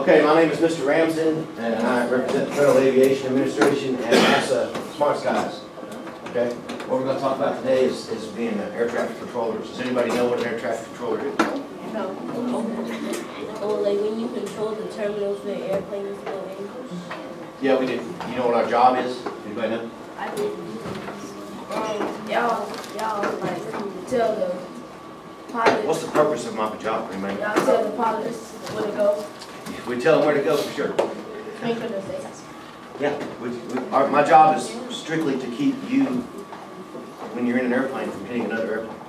Okay, my name is Mr. Ramsden, and I represent the Federal Aviation Administration and NASA Smart Skies. Okay, what we're going to talk about today is being air traffic controllers. Does anybody know what an air traffic controller is? No. Oh, like when you control the terminals where airplanes go in? Yeah, we do. You know what our job is? Anybody know? I did. Y'all like tell the pilots. What's the purpose of my job? Anybody know? Y'all tell the pilots where to go. We tell them where to go for sure. Make sure they're safe. Yeah, my job is strictly to keep you, when you're in an airplane, from hitting another airplane.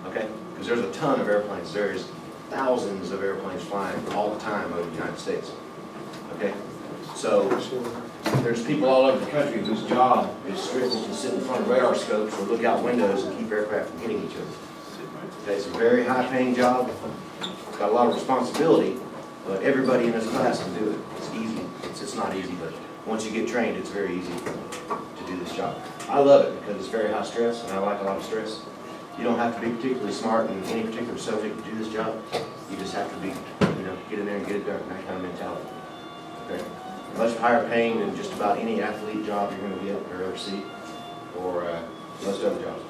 Okay? Because there's a ton of airplanes. There's thousands of airplanes flying all the time over the United States. Okay? So there's people all over the country whose job is strictly to sit in front of radar scopes or look out windows and keep aircraft from hitting each other. Okay, it's a very high-paying job. It's got a lot of responsibility, but everybody in this class can do it. It's easy. It's not easy, but once you get trained, it's very easy to do this job. I love it because it's very high stress, and I like a lot of stress. You don't have to be particularly smart in any particular subject to do this job. You just have to be, get in there and get it done, that kind of mentality. Okay? Much higher paying than just about any athlete job you're going to get or ever see, or most other jobs.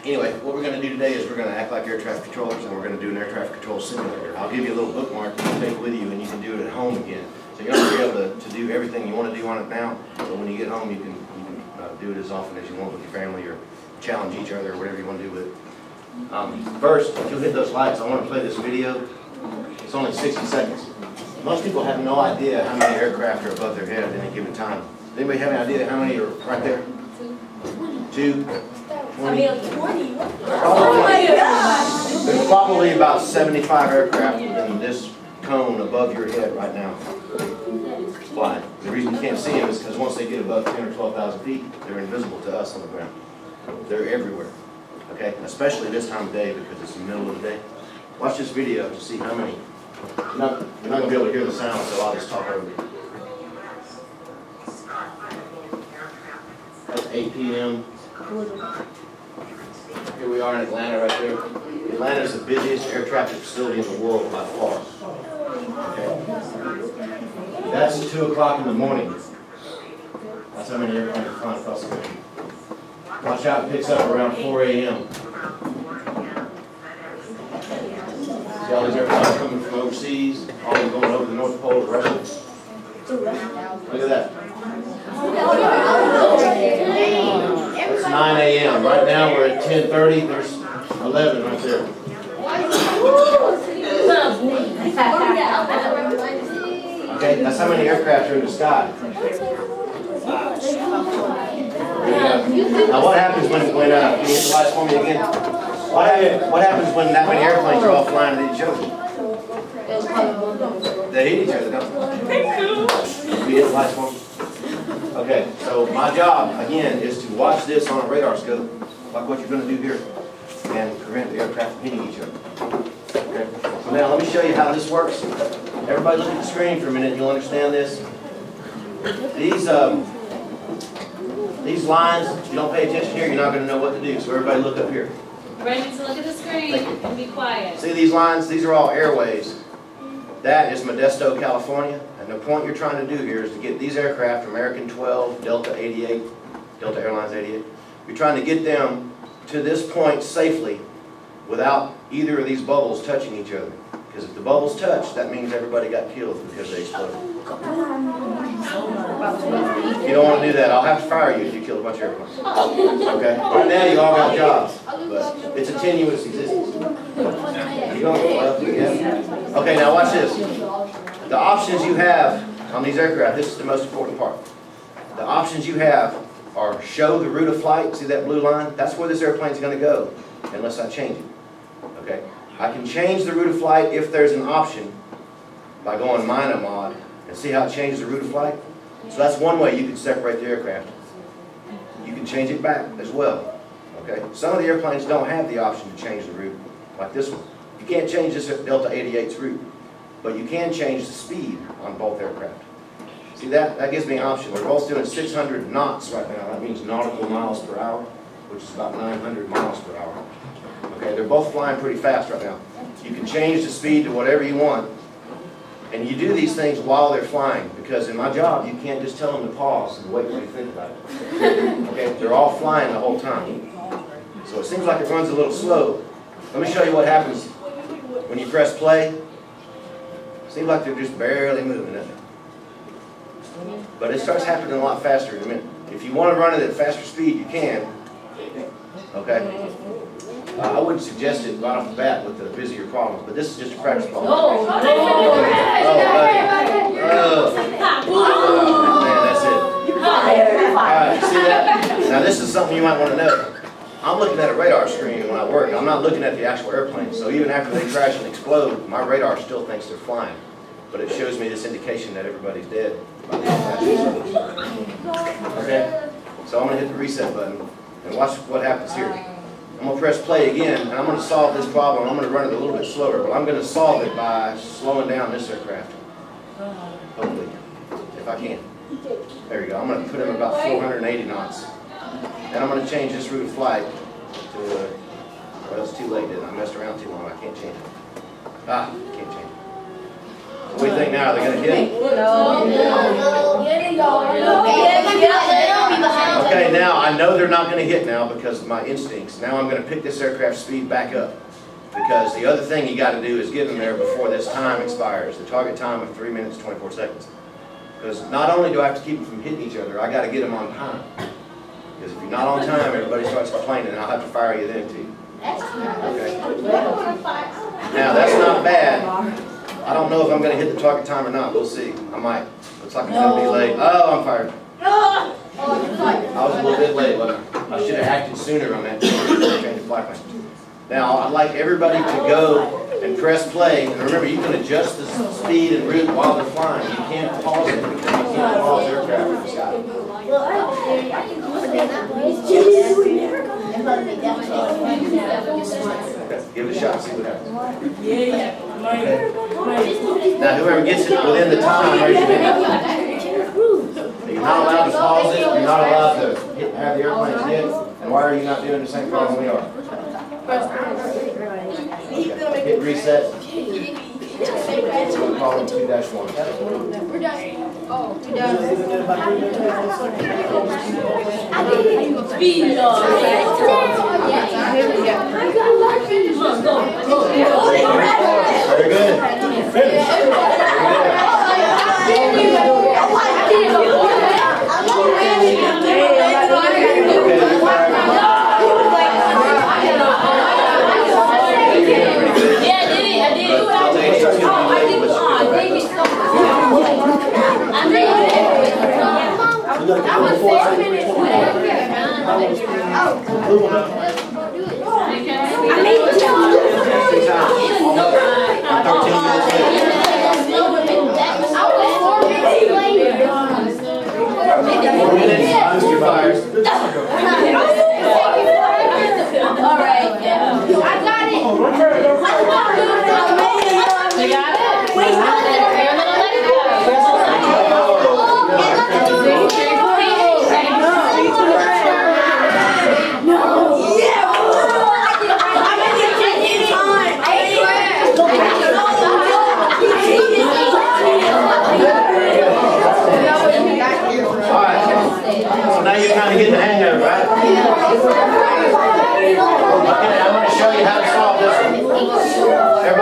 Anyway, what we're going to do today is we're going to act like air traffic controllers, and we're going to do an air traffic control simulator. I'll give you a little bookmark that you take with you, and you can do it at home again. So you're not going to be able to do everything you want to do on it now, but when you get home, you can do it as often as you want with your family, or challenge each other, or whatever you want to do with it. First, if you'll hit those lights, I want to play this video. It's only 60 seconds. Most people have no idea how many aircraft are above their head at any given time. Does anybody have any idea how many are right there? 2? 20? Oh my God! There's probably about 75 aircraft in this cone above your head right now flying. The reason you can't see them is because once they get above 10 or 12,000 feet, they're invisible to us on the ground. They're everywhere. Okay? Especially this time of day because it's the middle of the day. Watch this video to see how many. You're not going to be able to hear the sound, so I'll just talk over it. That's 8 p.m. Here we are in Atlanta right there. Atlanta is the busiest air traffic facility in the world by far. Okay. That's 2 o'clock in the morning. That's how many airplanes are flying across the country. Watch out, it picks up around 4 a.m. See all these airplanes coming from overseas, all of them going over the North Pole to Russia. Look at that. It's 9 a.m. Right now we're at 10:30. There's 11 right there. Okay, that's how many aircraft are in the sky. Now what happens when can you hit the lights for me again? What happens when that many airplanes are all flying at each other? They hit each other, don't they? Can you hit the lights for me? Okay, so my job, again, is to watch this on a radar scope, like what you're going to do here, and prevent the aircraft from hitting each other. Okay, so now let me show you how this works. Everybody look at the screen for a minute, you'll understand this. These lines, if you don't pay attention here, you're not going to know what to do, so everybody look up here. Ready to look at the screen and be quiet. See these lines? These are all airways. That is Modesto, California. And the point you're trying to do here is to get these aircraft, American 12, Delta 88, Delta Airlines 88. You're trying to get them to this point safely without either of these bubbles touching each other. Because if the bubbles touch, that means everybody got killed because they exploded. You don't want to do that. I'll have to fire you if you kill a bunch of airplanes. Okay? Right now you all got jobs, but it's a tenuous existence. You don't, okay, now watch this. The options you have on these aircraft, this is the most important part. The options you have are show the route of flight. See that blue line? That's where this airplane is going to go, unless I change it. Okay? I can change the route of flight if there's an option by going minor mod and see how it changes the route of flight. So that's one way you can separate the aircraft. You can change it back as well. Okay? Some of the airplanes don't have the option to change the route, like this one. You can't change this Delta 88's route, but you can change the speed on both aircraft. See that gives me an option. We're both doing 600 knots right now. That means nautical miles per hour, which is about 900 miles per hour. Okay, they're both flying pretty fast right now. You can change the speed to whatever you want, And you do these things while they're flying, because in my job, you can't just tell them to pause and wait while you think about it. Okay, they're all flying the whole time. So it seems like it runs a little slow. Let me show you what happens when you press play. It seems like they're just barely moving, doesn't it? But it starts happening a lot faster in a minute. If you want to run it at faster speed, you can. Okay? I wouldn't suggest it right off the bat with the busier problems, but this is just a practice problem. Oh, man, that's it. Alright, see that? Now this is something you might want to know. I'm looking at a radar screen when I work. I'm not looking at the actual airplane. So even after they crash and explode, my radar still thinks they're flying. But it shows me this indication that everybody's dead. Okay? So I'm going to hit the reset button and watch what happens here. I'm going to press play again, and I'm going to solve this problem. I'm going to run it a little bit slower, but I'm going to solve it by slowing down this aircraft. Hopefully, if I can. There you go. I'm going to put him at about 480 knots. And I'm going to change this route of flight to, well, it's too late, didn't I? I messed around too long. I can't change it. Can't change it. What do you think now? Are they going to hit? Okay, now I know they're not going to hit now because of my instincts. Now I'm going to pick this aircraft speed back up. Because the other thing you got to do is get them there before this time expires. The target time of 3 minutes, 24 seconds. Because not only do I have to keep them from hitting each other, I got to get them on time. Because if you're not on time, everybody starts complaining, and I'll have to fire you then too. Okay. Now that's not bad. I don't know if I'm going to hit the target time or not. We'll see. I might. Looks like I'm going to be late. Oh, I'm fired. I was a little bit late, but I should have acted sooner on that change of flight plan. Now, I'd like everybody to go and press play. And remember, you can adjust the speed and route while they're flying. You can't pause it because you can't pause aircraft in the sky. Okay, give it a shot. See what happens. Okay. Now, whoever gets it within the time, raise your hand. You're not allowed to pause it. You're not allowed to have the airplanes hit. And why are you not doing the same problem we are? Okay. Hit reset. Problem 2-1. We're done. Oh, we're done. Speed dog. Very good. Finish.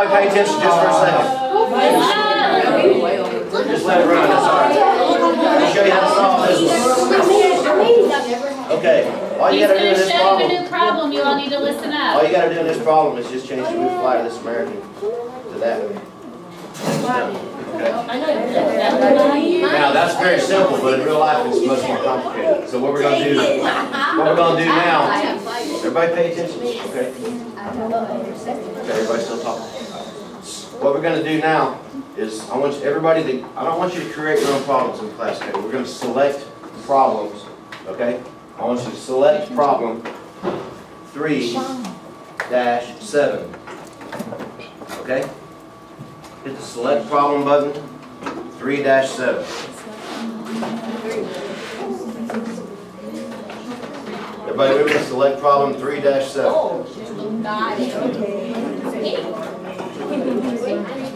Pay attention just for a second. Just let it run, that's alright. Let me show you how to solve this one. Okay, all you gotta do in this problem. He's going to show you a new problem, you all need to listen up. All you gotta do in this problem is just change the route flight of this American to that. Okay. Now that's very simple, but in real life it's much more complicated. So what we're gonna do now, everybody pay attention, okay? Okay, everybody's still talking. What we're going to do now is I want everybody to, I don't want you to create your own problems in class today. We're going to select problems, okay? I want you to select problem 3-7, okay? Hit the select problem button, 3-7. Everybody remember to select problem 3-7. Got it.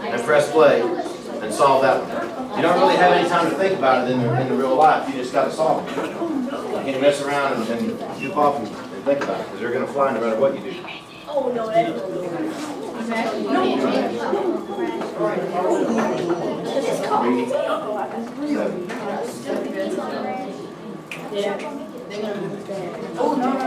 And press play and solve that one. You don't really have any time to think about it in the real life. You just got to solve it. You can't mess around and goof off and think about it, because they're going to fly no matter what you do. Oh no, that's not Oh, no.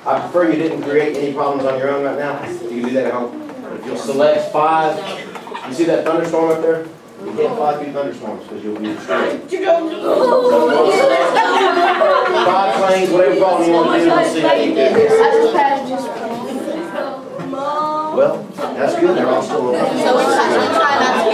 I prefer you didn't create any problems on your own right now. You can do that at home. But if you'll select 5, you see that thunderstorm up there? You can't fly through thunderstorms because you'll be destroyed. 5 planes, whatever problem you want to do, we'll see how you do. Well, that's good. They're all still open. So we try not to